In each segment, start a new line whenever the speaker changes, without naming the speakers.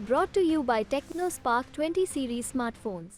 Brought to you by TechnoSpark 20 series smartphones.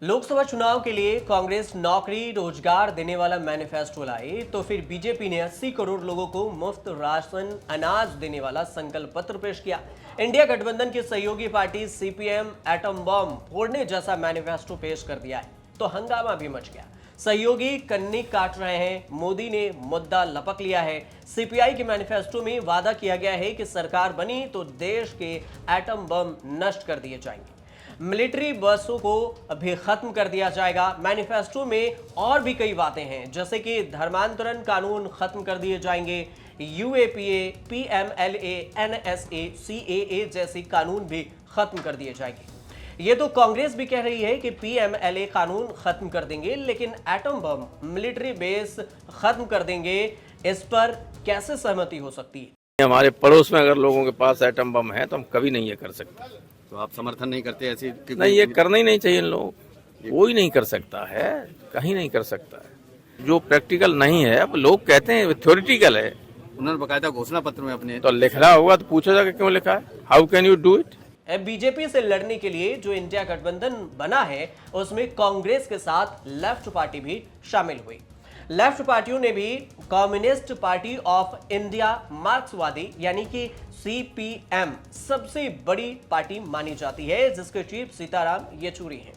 Lok Sabha चुनाव के लिए कांग्रेस नौकरी रोजगार देने वाला मैनिफेस्टो लाई तो फिर बीजेपी ने 80 करोड़ लोगों को मुफ्त राशन अनाज देने वाला संकल्प पत्र पेश किया। इंडिया गठबंधन की सहयोगी पार्टी सीपीएम एटम बम फोड़ने जैसा मैनिफेस्टो पेश कर दिया है तो हंगामा भी मच गया। सहयोगी कन्नी काट रहे हैं, मोदी ने मुद्दा लपक लिया है। सीपीआई के मैनिफेस्टो में वादा किया गया है कि सरकार बनी तो देश के एटम बम नष्ट कर दिए जाएंगे, मिलिट्री बसों को भी खत्म कर दिया जाएगा। मैनिफेस्टो में और भी कई बातें हैं, जैसे कि धर्मांतरण कानून खत्म कर दिए जाएंगे, यूएपीए, पीएमएलए, एनएसए, सीएए जैसे कानून भी खत्म कर दिए जाएंगे। ये तो कांग्रेस भी कह रही है कि पीएमएलए कानून खत्म कर देंगे, लेकिन एटम बम, मिलिट्री बेस खत्म कर देंगे, इस पर कैसे सहमति हो सकती है?
हमारे पड़ोस में अगर लोगों के पास एटम बम है तो हम कभी नहीं ये कर सकते।
तो आप समर्थन नहीं करते ऐसी?
नहीं, ये करना ही नहीं चाहिए। इन लोग कोई नहीं कर सकता है, कहीं नहीं कर सकता है। जो प्रैक्टिकल नहीं है, अब लोग कहते हैं थ्योरेटिकल है।
उन्होंने बकायदा घोषणा पत्र में अपने
तो लिखना होगा तो पूछा जाएगा क्यों लिखा है, how can you do it.
BJP से लड़ने के लिए जो इंडिया गठबंधन बना है उसमें कांग्रेस के साथ लेफ्ट पार्टी भी शामिल हुई। लेफ्ट पार्टियों ने भी कम्युनिस्ट पार्टी ऑफ इंडिया, मार्क्सवादी यानी कि सीपीएम सबसे बड़ी पार्टी मानी जाती है, जिसके चीफ सीताराम येचुरी हैं।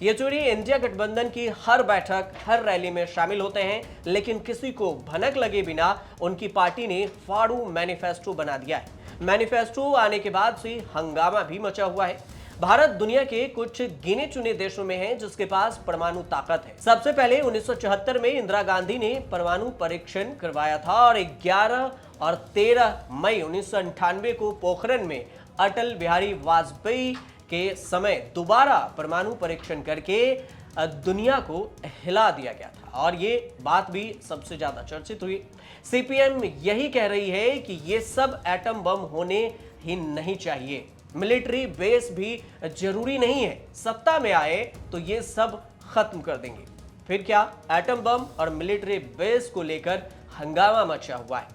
येचुरी इंडिया गठबंधन की हर बैठक, हर रैली में शामिल होते हैं, लेकिन किसी को भनक लगे बिना उनकी पार्टी ने फाड़ू मैनिफेस्टो बना दिया है। मैनिफेस्टो आने के बाद से हंगामा भी मचा हुआ है। भारत दुनिया के कुछ गिने चुने देशों में है जिसके पास परमाणु ताकत है। सबसे पहले 1974 में इंदिरा गांधी ने परमाणु परीक्षण करवाया था और 11 और 13 मई 1998 को पोखरण में अटल बिहारी वाजपेयी के समय दोबारा परमाणु परीक्षण करके दुनिया को हिला दिया गया था और ये बात भी सबसे ज्यादा चर्चित हुई। सीपीएम यही कह रही है कि ये सब एटम बम होने ही नहीं चाहिए, मिलिट्री बेस भी जरूरी नहीं है, सत्ता में आए तो ये सब खत्म कर देंगे। फिर क्या, एटम बम और मिलिट्री बेस को लेकर हंगामा मचा हुआ है।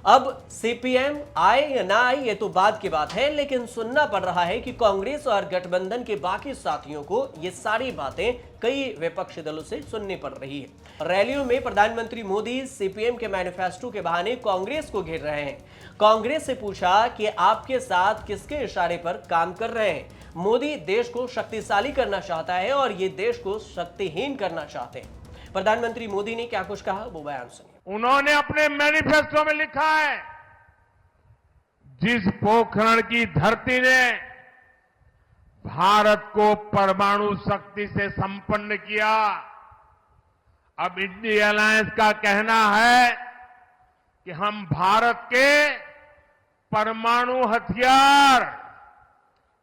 अब सीपीएम आए या ना आए ये तो बाद की बात है, लेकिन सुनना पड़ रहा है कि कांग्रेस और गठबंधन के बाकी साथियों को ये सारी बातें कई विपक्षी दलों से सुननी पड़ रही है। रैलियों में प्रधानमंत्री मोदी सीपीएम के मैनिफेस्टो के बहाने कांग्रेस को घेर रहे हैं। कांग्रेस से पूछा कि आपके साथ किसके इशारे पर काम कर रहे हैं। मोदी देश को शक्तिशाली करना चाहता है और ये देश को शक्तिहीन करना चाहते हैं। प्रधानमंत्री मोदी ने क्या कुछ कहा, वो बयान सुनिए।
उन्होंने अपने मैनिफेस्टो में लिखा है, जिस पोखरण की धरती ने भारत को परमाणु शक्ति से संपन्न किया, अब इंडिया अलायंस का कहना है कि हम भारत के परमाणु हथियार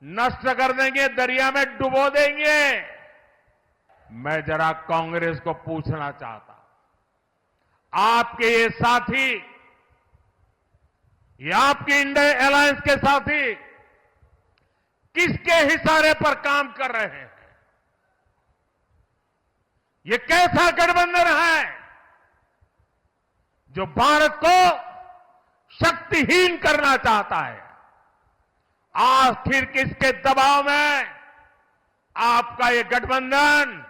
नष्ट कर देंगे, दरिया में डुबो देंगे। मैं जरा कांग्रेस को पूछना चाहता, आपके ये साथी, ये आपके इंडिया अलायंस के साथी किसके इशारे पर काम कर रहे हैं? ये कैसा गठबंधन है जो भारत को शक्तिहीन करना चाहता है? आखिर किसके दबाव में आपका ये गठबंधन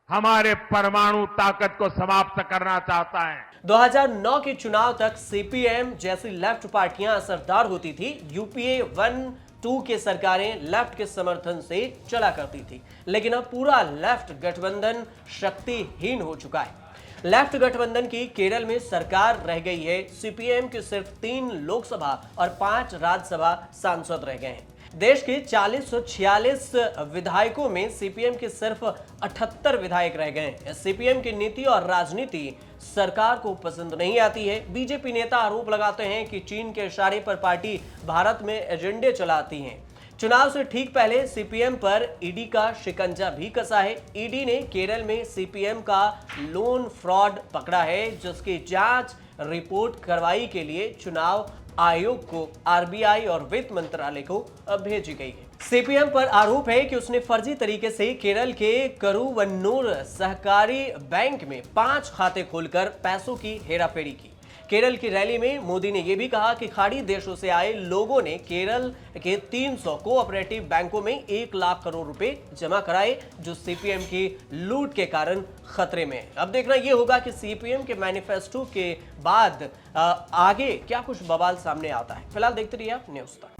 हमारे परमाणु ताकत को समाप्त करना चाहता है?
2009 के चुनाव तक सीपीएम जैसी लेफ्ट पार्टियां असरदार होती थी। यूपीए 1-2 के सरकारें लेफ्ट के समर्थन से चला करती थी, लेकिन अब पूरा लेफ्ट गठबंधन शक्तिहीन हो चुका है। लेफ्ट गठबंधन की केरल में सरकार रह गई है। सीपीएम के सिर्फ 3 लोकसभा और 5 राज्यसभा सांसद रह गए हैं। देश के 46 विधायकों में सीपीएम के सिर्फ 78 विधायक रह गए हैं। सीपीएम की नीति और राजनीति सरकार को पसंद नहीं आती है। बीजेपी नेता आरोप लगाते हैं कि चीन के इशारे पर पार्टी भारत में एजेंडे चलाती है। चुनाव से ठीक पहले सीपीएम पर ईडी का शिकंजा भी कसा है। ईडी ने केरल में सीपीएम का लोन फ्रॉड पकड़ा है, जिसकी जांच रिपोर्ट कार्रवाई के लिए चुनाव आयोग को, आरबीआई और वित्त मंत्रालय को भेजी गई है। सीपीएम पर आरोप है कि उसने फर्जी तरीके से केरल के करुवन्नूर सहकारी बैंक में 5 खाते खोलकर पैसों की हेराफेरी की। केरल की रैली में मोदी ने यह भी कहा कि खाड़ी देशों से आए लोगों ने केरल के 300 कोऑपरेटिव बैंकों में 1 लाख करोड़ रुपए जमा कराए, जो सीपीएम की लूट के कारण खतरे में है। अब देखना यह होगा कि सीपीएम के मैनिफेस्टो के बाद आगे क्या कुछ बवाल सामने आता है। फिलहाल देखते रहिए आप न्यूज़ तक।